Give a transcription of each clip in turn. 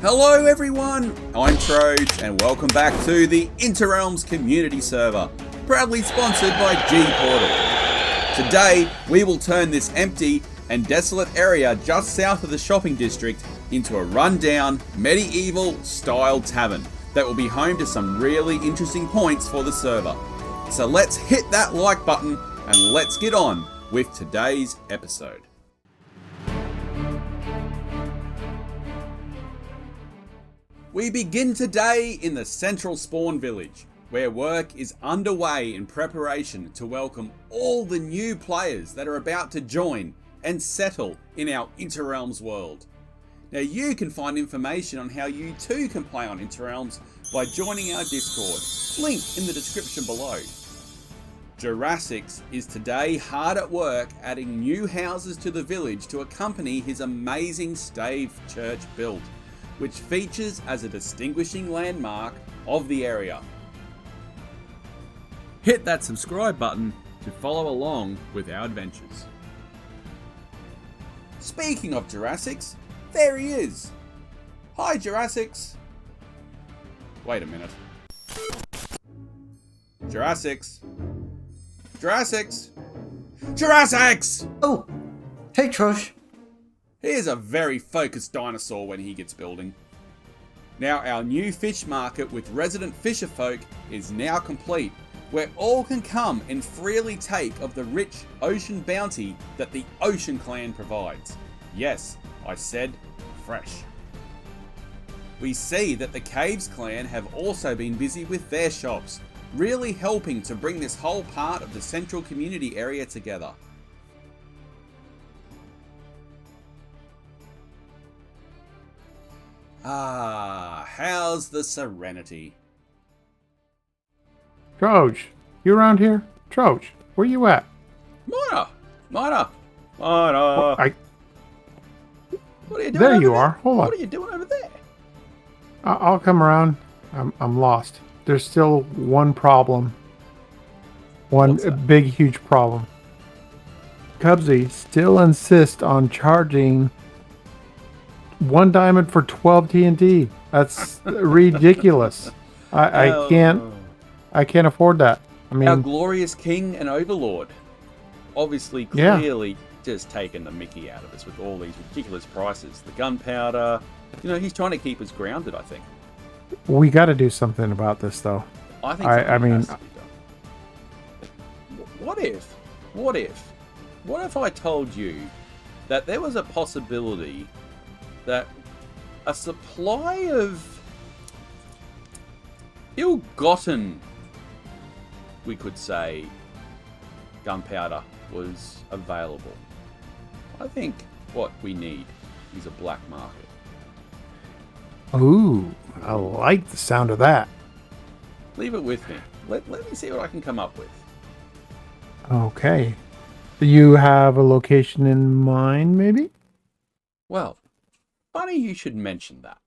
Hello everyone, I'm Troge and welcome back to the Interrealms community server, proudly sponsored by G-Portal. Today we will turn this empty and desolate area just south of the shopping district into a rundown medieval style tavern that will be home to some really interesting points for the server. So let's hit that like button and let's get on with today's episode. We begin today in the central spawn village, where work is underway in preparation to welcome all the new players that are about to join and settle in our Interrealms world. Now you can find information on how you too can play on Interrealms by joining our Discord, link in the description below. Jurassix is today hard at work adding new houses to the village to accompany his amazing stave church build, which features as a distinguishing landmark of the area. Hit that subscribe button to follow along with our adventures. Speaking of Jurassix, there he is. Hi Jurassix. Wait a minute. Jurassix. Jurassix. Jurassix! Oh, hey Trosh. He is a very focused dinosaur when he gets building. Now our new fish market with resident fisher folk is now complete, where all can come and freely take of the rich ocean bounty that the Ocean Clan provides. Yes, I said fresh. We see that the Caves Clan have also been busy with their shops, really helping to bring this whole part of the central community area together. Ah, how's the Serenity? Troge, you around here? Troge, where you at? Mona! Well, What are you doing there over you there? are. Hold on. What are you doing over there? I'll come around. I'm lost. There's still one problem. What's that? Big, huge problem. Cubsy still insists on charging 1 diamond for 12 TNT. That's ridiculous. I can't afford that. I mean, Our glorious king and overlord. Obviously, Yeah. clearly just taking the mickey out of us with all these ridiculous prices. The gunpowder. He's trying to keep us grounded, I think. we got to do something about this, though. I think I something mean- has to be done. What if I told you that there was a possibility that a supply of ill-gotten, we could say, gunpowder was available? I think what we need is a black market. Ooh, I like the sound of that. Leave it with me. Let me see what I can come up with. Okay. Do you have a location in mind, maybe? Well, funny you should mention that.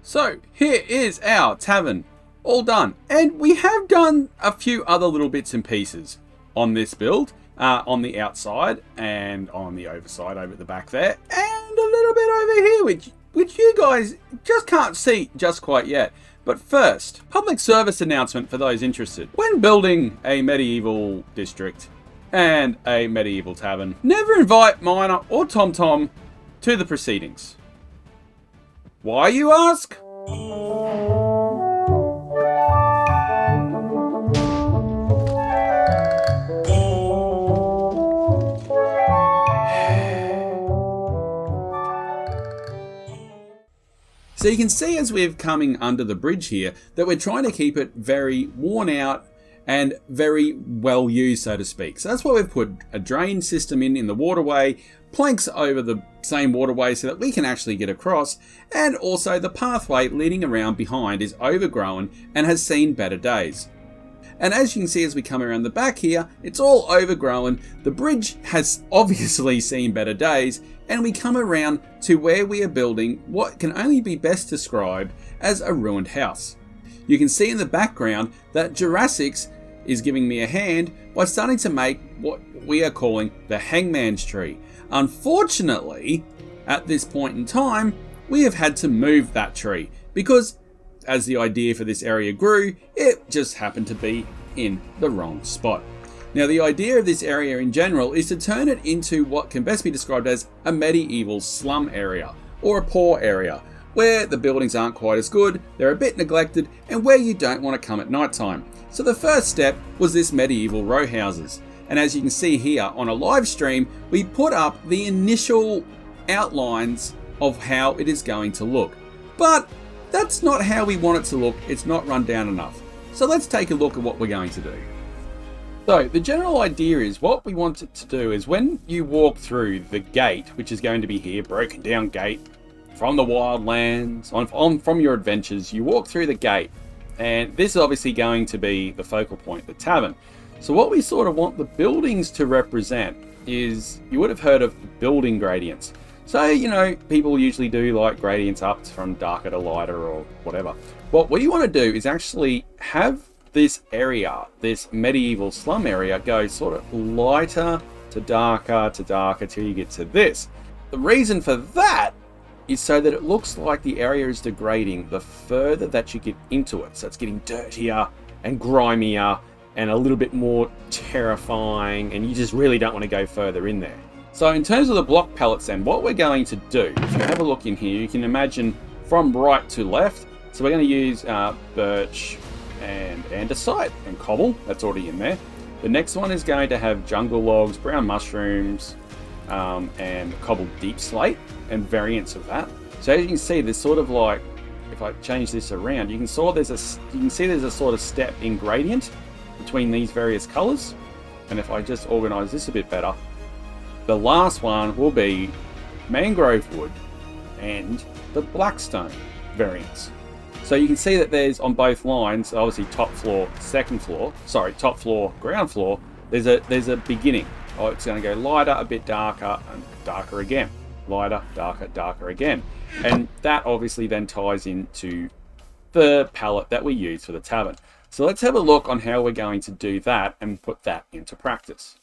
So, here is our tavern all done. And we have done a few other little bits and pieces on this build, on the outside and on the overside over at the back there, and a little bit over here, which you guys just can't see just quite yet. But first, public service announcement for those interested. When building a medieval district and a medieval tavern, never invite Miner or TomTom to the proceedings. Why, you ask? So you can see as we're coming under the bridge here that we're trying to keep it very worn out and very well used, so to speak. So that's why we've put a drain system in the waterway, planks over the same waterway so that we can actually get across, and also the pathway leading around behind is overgrown and has seen better days. And as you can see as we come around the back here, it's all overgrown. The bridge has obviously seen better days, and we come around to where we are building what can only be best described as a ruined house. You can see in the background that Jurassics is giving me a hand by starting to make what we are calling the hangman's tree. Unfortunately, at this point in time, we have had to move that tree because as the idea for this area grew, it just happened to be in the wrong spot. Now, the idea of this area in general is to turn it into what can best be described as a medieval slum area, or a poor area, where the buildings aren't quite as good, they're a bit neglected, and where you don't want to come at night time. So the first step was this medieval row houses. And as you can see here on a live stream, we put up the initial outlines of how it is going to look. But that's not how we want it to look, it's not run down enough. So let's take a look at what we're going to do. So the general idea is what we want it to do is when you walk through the gate, which is going to be here, broken down gate from the wildlands, from your adventures, you walk through the gate. And this is obviously going to be the focal point, the tavern. So what we sort of want the buildings to represent is, you would have heard of building gradients. So, you know, people usually do like gradients up from darker to lighter or whatever. What we want to do is actually have this area, this medieval slum area, go sort of lighter to darker till you get to this. The reason for that is so that it looks like the area is degrading the further that you get into it. So it's getting dirtier and grimier and a little bit more terrifying, and you just really don't want to go further in there. So in terms of the block pallets then, what we're going to do, if you have a look in here, you can imagine from right to left. So we're going to use birch and andesite and cobble, that's already in there. The next one is going to have jungle logs, brown mushrooms, and cobbled deep slate and variants of that. So as you can see, there's sort of like, if I change this around, you can see there's a sort of step in gradient between these various colors. And if I just organize this a bit better, the last one will be mangrove wood and the blackstone variants. So you can see that there's on both lines, obviously top floor, top floor, ground floor, there's a beginning. Oh, it's going to go lighter, a bit darker, and darker again. Lighter, darker, darker again. And that obviously then ties into the palette that we use for the tavern. So let's have a look on how we're going to do that and put that into practice.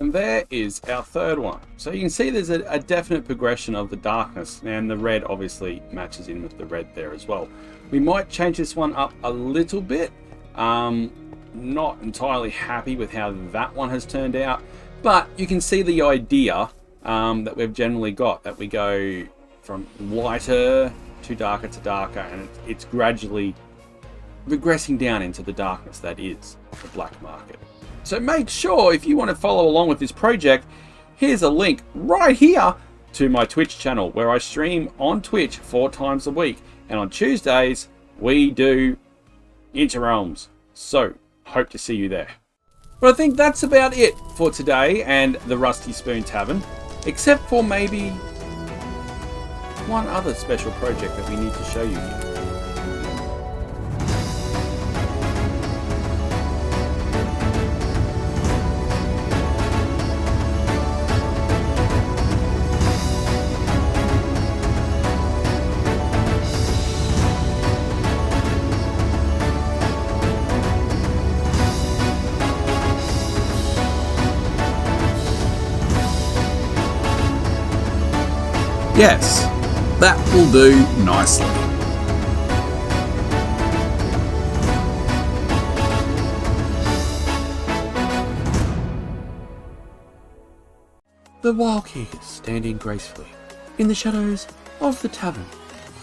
And there is our third one. So you can see there's a definite progression of the darkness, and the red obviously matches in with the red there as well. We might change this one up a little bit. Not entirely happy with how that one has turned out, but you can see the idea that we've generally got, that we go from lighter to darker, and it's gradually regressing down into the darkness that is the black market. So make sure, if you want to follow along with this project, here's a link right here to my Twitch channel, where I stream on Twitch 4 times a week. And on Tuesdays, we do Interrealms. So, hope to see you there. But I think that's about it for today and the Rusty Spoon Tavern, except for maybe one other special project that we need to show you here. Yes, that will do nicely. The wild Keeker standing gracefully in the shadows of the tavern,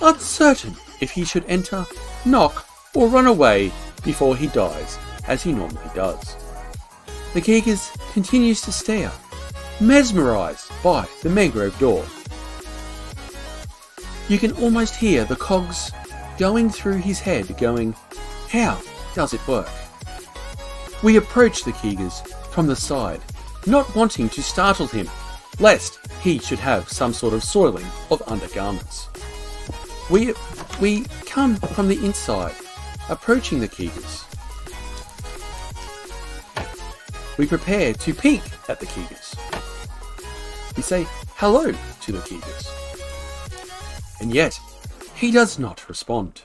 uncertain if he should enter, knock, or run away before he dies, as he normally does. The Keekers continues to stare, mesmerised by the mangrove door. You can almost hear the cogs going through his head going, how does it work? We approach the Keegers from the side, not wanting to startle him, lest he should have some sort of soiling of undergarments. We come from the inside, approaching the Keegers. We prepare to peek at the Keegers. We say hello to the Keegers. And yet, he does not respond.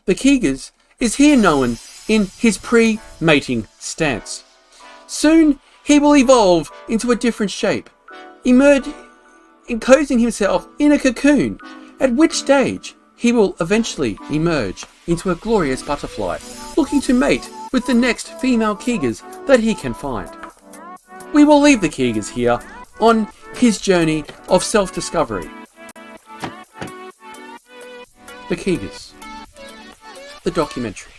The Keegers is here known in his pre-mating stance. Soon, he will evolve into a different shape, enclosing himself in a cocoon, at which stage he will eventually emerge into a glorious butterfly, looking to mate with the next female Keegers that he can find. We will leave the Keegers here on his journey of self-discovery. The Keegers, the documentary.